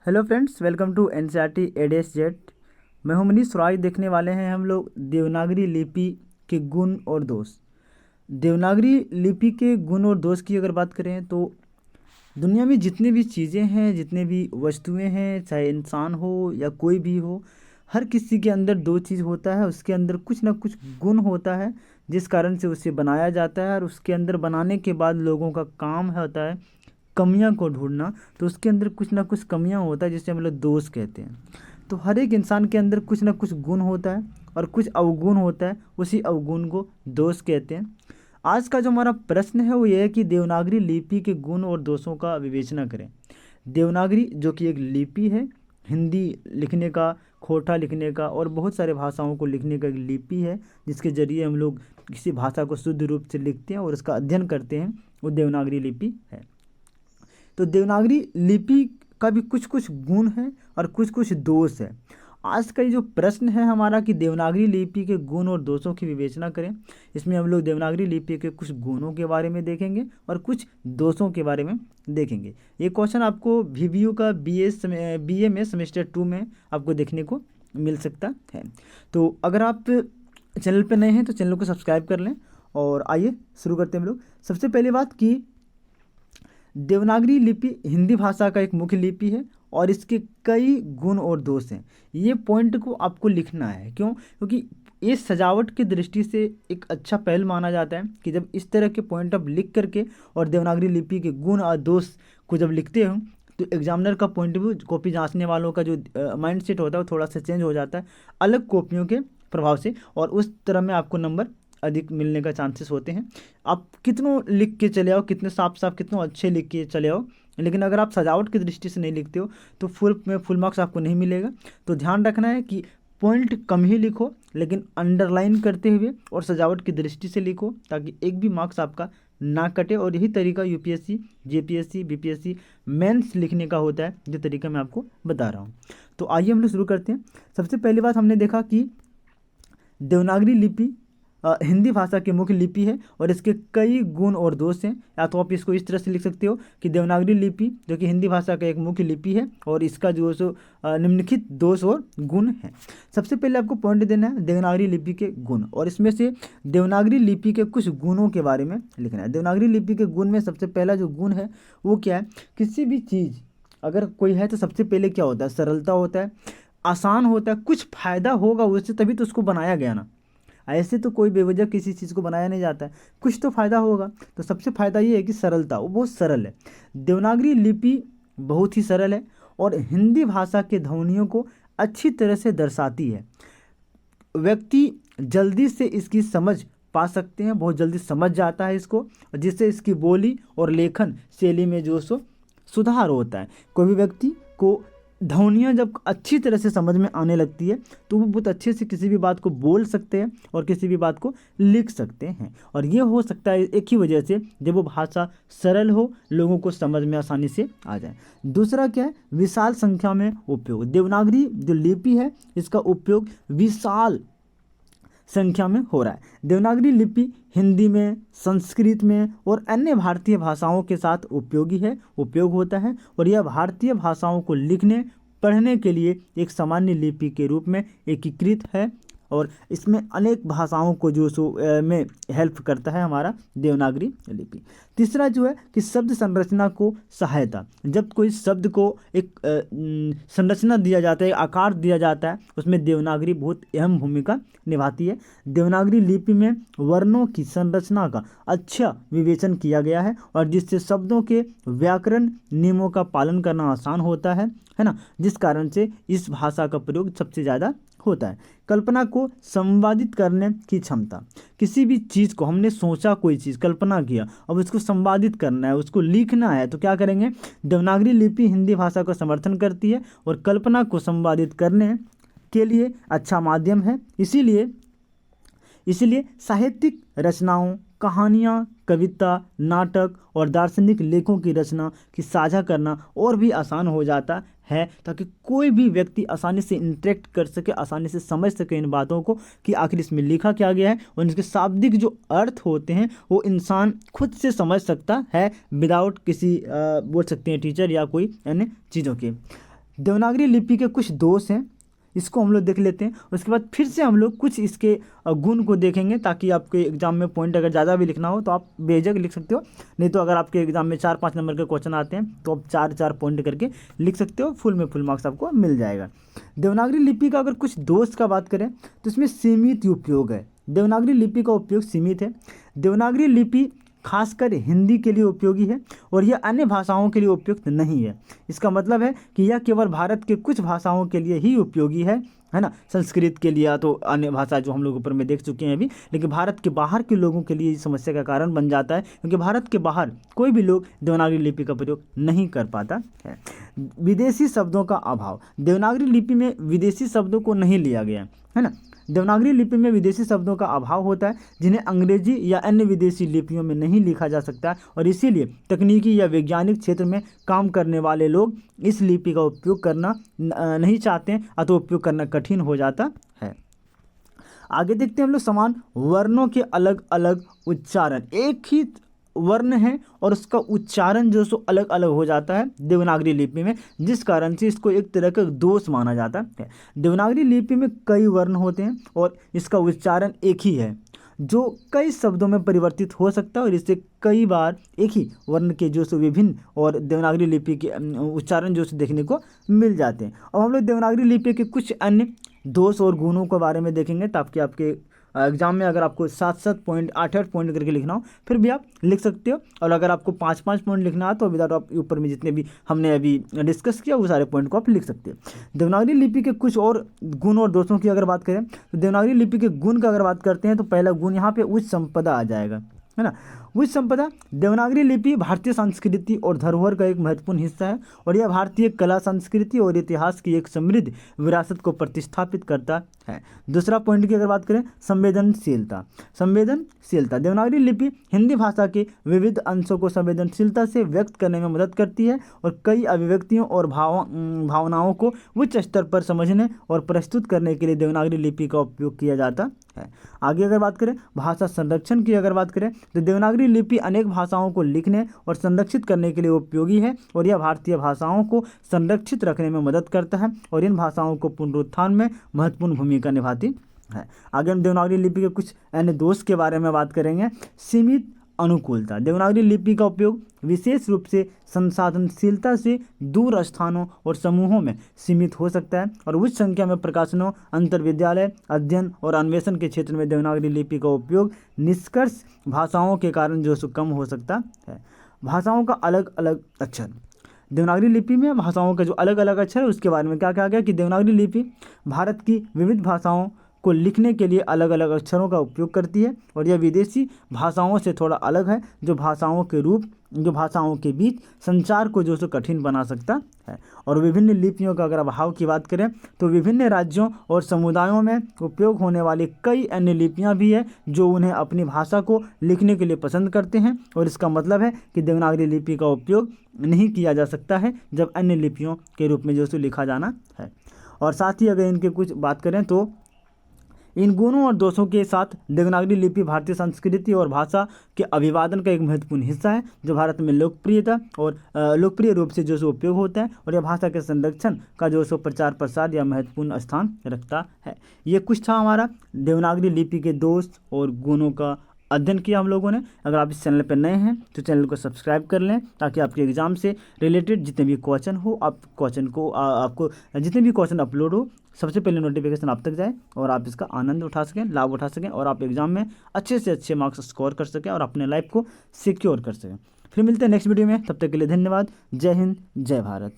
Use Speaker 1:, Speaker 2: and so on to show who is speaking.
Speaker 1: Hello friends, welcome to NCERT एडीएस-जेड। मैं हूं मनीष। आज देखने वाले हैं हम लोग देवनागरी लिपि के गुण और दोष। देवनागरी लिपि के गुण और दोष की अगर बात करें तो दुनिया में जितनी भी चीज़ें हैं, जितने भी वस्तुएं हैं, चाहे इंसान हो या कोई भी हो, हर किसी के अंदर दो चीज़ होता है। उसके अंदर कुछ ना कुछ गुण होता है जिस कारण से उसे बनाया जाता है, और उसके अंदर बनाने के बाद लोगों का काम होता है कमियां को ढूंढना। तो उसके अंदर कुछ ना कुछ कमियां होता है जिसे हम लोग दोष कहते हैं। तो हर एक इंसान के अंदर कुछ ना कुछ गुण होता है और कुछ अवगुण होता है, उसी अवगुण को दोष कहते हैं। आज का जो हमारा प्रश्न है वो ये है कि देवनागरी लिपि के गुण और दोषों का विवेचना करें। देवनागरी जो कि एक लिपि है, हिंदी लिखने का, खोटा लिखने का और बहुत सारे भाषाओं को लिखने का एक लिपि है, जिसके जरिए हम लोग किसी भाषा को शुद्ध रूप से लिखते हैं और उसका अध्ययन करते हैं, वो देवनागरी लिपि है। तो देवनागरी लिपि का भी कुछ कुछ गुण है और कुछ कुछ दोष है। आज का ये जो प्रश्न है हमारा कि देवनागरी लिपि के गुण और दोषों की विवेचना करें, इसमें हम लोग देवनागरी लिपि के कुछ गुणों के बारे में देखेंगे और कुछ दोषों के बारे में देखेंगे। ये क्वेश्चन आपको VBU का BA में सेमेस्टर 2 में आपको देखने को मिल सकता है। तो अगर आप चैनल पर नए हैं तो चैनल को सब्सक्राइब कर लें। और आइए शुरू करते हैं हम लोग। सबसे पहली बात कि देवनागरी लिपि हिंदी भाषा का एक मुख्य लिपि है और इसके कई गुण और दोष हैं। ये पॉइंट को आपको लिखना है। क्यों? क्योंकि ये सजावट की दृष्टि से एक अच्छा पहल माना जाता है कि जब इस तरह के पॉइंट आप लिख करके और देवनागरी लिपि के गुण और दोष को जब लिखते हो तो एग्जामिनर का पॉइंट ऑफ व्यू, कॉपी जांचने वालों का जो माइंड सेट होता है वो थोड़ा सा चेंज हो जाता है अलग कॉपियों के प्रभाव से, और उस तरह में आपको नंबर अधिक मिलने का चांसेस होते हैं। आप कितनों लिख के चले आओ, कितने साफ साफ, कितनों अच्छे लिख के चले आओ, लेकिन अगर आप सजावट की दृष्टि से नहीं लिखते हो तो फुल मार्क्स आपको नहीं मिलेगा। तो ध्यान रखना है कि पॉइंट कम ही लिखो, लेकिन अंडरलाइन करते हुए और सजावट की दृष्टि से लिखो, ताकि एक भी मार्क्स आपका ना कटे। और यही तरीका UPSC, JPSC, BPSC मेंस लिखने का होता है, जो तरीका मैं आपको बता रहा हूँ। तो आइए हम लोग शुरू करते हैं। सबसे पहली बात हमने देखा कि देवनागरी लिपि हिंदी भाषा की मुख्य लिपि है और इसके कई गुण और दोष हैं। या तो आप इसको इस तरह से लिख सकते हो कि देवनागरी लिपि जो कि हिंदी भाषा का एक मुख्य लिपि है और इसका जो सो निम्नलिखित दोष और गुण हैं। सबसे पहले आपको पॉइंट देना है देवनागरी लिपि के गुण, और इसमें से देवनागरी लिपि के कुछ गुणों के बारे में लिखना है। देवनागरी लिपि के गुण में सबसे पहला जो गुण है वो क्या है? किसी भी चीज़ अगर कोई है तो सबसे पहले क्या होता है? सरलता होता है, आसान होता है, कुछ फ़ायदा होगा उससे तभी तो उसको बनाया गया ना। ऐसे तो कोई बेवजह किसी चीज़ को बनाया नहीं जाता है, कुछ तो फ़ायदा होगा। तो सबसे फ़ायदा ये है कि सरलता, वो बहुत सरल है। देवनागरी लिपि बहुत ही सरल है और हिंदी भाषा के ध्वनियों को अच्छी तरह से दर्शाती है। व्यक्ति जल्दी से इसकी समझ पा सकते हैं, बहुत जल्दी समझ जाता है इसको, जिससे इसकी बोली और लेखन शैली में जो सो सुधार होता है। कोई भी व्यक्ति को ध्वनियाँ जब अच्छी तरह से समझ में आने लगती है तो वो बहुत अच्छे से किसी भी बात को बोल सकते हैं और किसी भी बात को लिख सकते हैं। और ये हो सकता है एक ही वजह से जब वो भाषा सरल हो, लोगों को समझ में आसानी से आ जाए। दूसरा क्या है? विशाल संख्या में उपयोग। देवनागरी जो लिपि है इसका उपयोग विशाल संख्या में हो रहा है। देवनागरी लिपि हिंदी में, संस्कृत में और अन्य भारतीय भाषाओं के साथ उपयोग होता है, और यह भारतीय भाषाओं को लिखने पढ़ने के लिए एक सामान्य लिपि के रूप में एकीकृत है, और इसमें अनेक भाषाओं को जो में हेल्प करता है हमारा देवनागरी लिपि। तीसरा जो है कि शब्द संरचना को सहायता। जब कोई शब्द को एक संरचना दिया जाता है, आकार दिया जाता है, उसमें देवनागरी बहुत अहम भूमिका निभाती है। देवनागरी लिपि में वर्णों की संरचना का अच्छा विवेचन किया गया है, और जिससे शब्दों के व्याकरण नियमों का पालन करना आसान होता है ना, जिस कारण से इस भाषा का प्रयोग सबसे ज़्यादा होता है। कल्पना को संवादित करने की क्षमता। किसी भी चीज़ को हमने सोचा, कोई चीज़ कल्पना किया, अब उसको संवादित करना है, उसको लिखना है, तो क्या करेंगे? देवनागरी लिपि हिंदी भाषा का समर्थन करती है और कल्पना को संवादित करने के लिए अच्छा माध्यम है। इसीलिए साहित्यिक रचनाओं, कहानियाँ, कविता, नाटक और दार्शनिक लेखों की रचना की साझा करना और भी आसान हो जाता है, ताकि कोई भी व्यक्ति आसानी से इंटरेक्ट कर सके, आसानी से समझ सके इन बातों को कि आखिर इसमें लिखा क्या गया है, और इसके शाब्दिक जो अर्थ होते हैं वो इंसान खुद से समझ सकता है विदाउट किसी बोल सकते हैं टीचर या कोई अन्य चीज़ों के। देवनागरी लिपि के कुछ दोष हैं, इसको हम लोग देख लेते हैं। उसके बाद फिर से हम लोग कुछ इसके गुण को देखेंगे, ताकि आपके एग्जाम में पॉइंट अगर ज़्यादा भी लिखना हो तो आप बेझिझक लिख सकते हो। नहीं तो अगर आपके एग्जाम में 4-5 नंबर के क्वेश्चन आते हैं तो आप 4-4 पॉइंट करके लिख सकते हो, फुल में फुल मार्क्स आपको मिल जाएगा। देवनागरी लिपि का अगर कुछ दोष का बात करें तो इसमें सीमित उपयोग है। देवनागरी लिपि का उपयोग सीमित है। देवनागरी लिपि खासकर हिंदी के लिए उपयोगी है और यह अन्य भाषाओं के लिए उपयुक्त नहीं है। इसका मतलब है कि यह केवल भारत के कुछ भाषाओं के लिए ही उपयोगी है ना। संस्कृत के लिए तो अन्य भाषा जो हम लोग ऊपर में देख चुके हैं अभी, लेकिन भारत के बाहर के लोगों के लिए इस समस्या का कारण बन जाता है, क्योंकि भारत के बाहर कोई भी लोग देवनागरी लिपि का प्रयोग नहीं कर पाता है। विदेशी शब्दों का अभाव। देवनागरी लिपि में विदेशी शब्दों को नहीं लिया गया है ना। देवनागरी लिपि में विदेशी शब्दों का अभाव होता है, जिन्हें अंग्रेजी या अन्य विदेशी लिपियों में नहीं लिखा जा सकता, और इसीलिए तकनीकी या वैज्ञानिक क्षेत्र में काम करने वाले लोग इस लिपि का उपयोग करना नहीं चाहते हैं, अतः उपयोग करना कठिन हो जाता है। आगे देखते हैं हम लोग समान वर्णों के अलग अलग उच्चारण। एक ही वर्ण है और उसका उच्चारण जो सो अलग अलग हो जाता है देवनागरी लिपि में, जिस कारण से इसको एक तरह का दोष माना जाता है। देवनागरी लिपि में कई वर्ण होते हैं और इसका उच्चारण एक ही है, जो कई शब्दों में परिवर्तित हो सकता है, और इससे कई बार एक ही वर्ण के जो सो विभिन्न और देवनागरी लिपि के उच्चारण जो सो देखने को मिल जाते हैं। अब हम लोग देवनागरी लिपि के कुछ अन्य दोष और गुणों के बारे में देखेंगे, ताकि आपके एग्जाम में अगर आपको 7-7 पॉइंट 8-8 पॉइंट करके लिखना हो फिर भी आप लिख सकते हो, और अगर आपको 5-5 पॉइंट लिखना है तो विदाउट आप ऊपर में जितने भी हमने अभी डिस्कस किया वो सारे पॉइंट को आप लिख सकते हो। देवनागरी लिपि के कुछ और गुण और दोषों की अगर बात करें तो देवनागरी लिपि के गुण का अगर बात करते हैं तो पहला गुण यहाँ पे उच्च संपदा आ जाएगा, है ना। उच्च संपदा। देवनागरी लिपि भारतीय संस्कृति और धरोहर का एक महत्वपूर्ण हिस्सा है, और यह भारतीय कला, संस्कृति और इतिहास की एक समृद्ध विरासत को प्रतिस्थापित करता है। दूसरा पॉइंट की अगर बात करें, संवेदनशीलता। संवेदनशीलता। देवनागरी लिपि हिंदी भाषा के विविध अंशों को संवेदनशीलता से व्यक्त करने में मदद करती है, और कई अभिव्यक्तियों और भावनाओं को उच्च स्तर पर समझने और प्रस्तुत करने के लिए देवनागरी लिपि का उपयोग किया जाता है। आगे अगर बात करें भाषा संरक्षण की अगर बात करें तो देवनागरी लिपि अनेक भाषाओं को लिखने और संरक्षित करने के लिए उपयोगी है, और यह भारतीय भाषाओं को संरक्षित रखने में मदद करता है, और इन भाषाओं को पुनरुत्थान में महत्वपूर्ण भूमिका निभाती है। आगे हम देवनागरी लिपि के कुछ अन्य दोष के बारे में बात करेंगे। सीमित अनुकूलता। देवनागरी लिपि का उपयोग विशेष रूप से संसाधनशीलता से दूर स्थानों और समूहों में सीमित हो सकता है, और उच्च संख्या में प्रकाशनों, अंतर्विद्यालय अध्ययन और अन्वेषण के क्षेत्र में देवनागरी लिपि का उपयोग निष्कर्ष भाषाओं के कारण जो सो कम हो सकता है। भाषाओं का अलग अलग अक्षर। देवनागरी लिपि में भाषाओं का जो अलग अलग अक्षर है उसके बारे में क्या कहा गया कि देवनागरी लिपि भारत की विविध भाषाओं को लिखने के लिए अलग अलग अक्षरों का उपयोग करती है, और यह विदेशी भाषाओं से थोड़ा अलग है, जो भाषाओं के बीच संचार को जो सो कठिन बना सकता है। और विभिन्न लिपियों का अगर अभाव की बात करें तो विभिन्न राज्यों और समुदायों में उपयोग होने वाली कई अन्य लिपियां भी है, जो उन्हें अपनी भाषा को लिखने के लिए पसंद करते हैं, और इसका मतलब है कि देवनागरी लिपि का उपयोग नहीं किया जा सकता है जब अन्य लिपियों के रूप में जो सो लिखा जाना है। और साथ ही अगर इनके कुछ बात करें तो इन गुणों और दोषों के साथ देवनागरी लिपि भारतीय संस्कृति और भाषा के अभिवादन का एक महत्वपूर्ण हिस्सा है, जो भारत में लोकप्रिय रूप से जो सो उपयोग होता है, और यह भाषा के संरक्षण का जो सो प्रचार प्रसार या महत्वपूर्ण स्थान रखता है। ये कुछ था हमारा देवनागरी लिपि के दोष और गुणों का अध्ययन किया हम लोगों ने। अगर आप इस चैनल पर नए हैं तो चैनल को सब्सक्राइब कर लें, ताकि आपके एग्जाम से रिलेटेड जितने भी क्वेश्चन हो आपको जितने भी क्वेश्चन अपलोड हो सबसे पहले नोटिफिकेशन आप तक जाए, और आप इसका आनंद उठा सकें, लाभ उठा सकें, और आप एग्जाम में अच्छे से अच्छे मार्क्स स्कोर कर सकें और अपने लाइफ को सिक्योर कर सकें। फिर मिलते हैं नेक्स्ट वीडियो में, तब तक के लिए धन्यवाद। जय हिंद, जय भारत।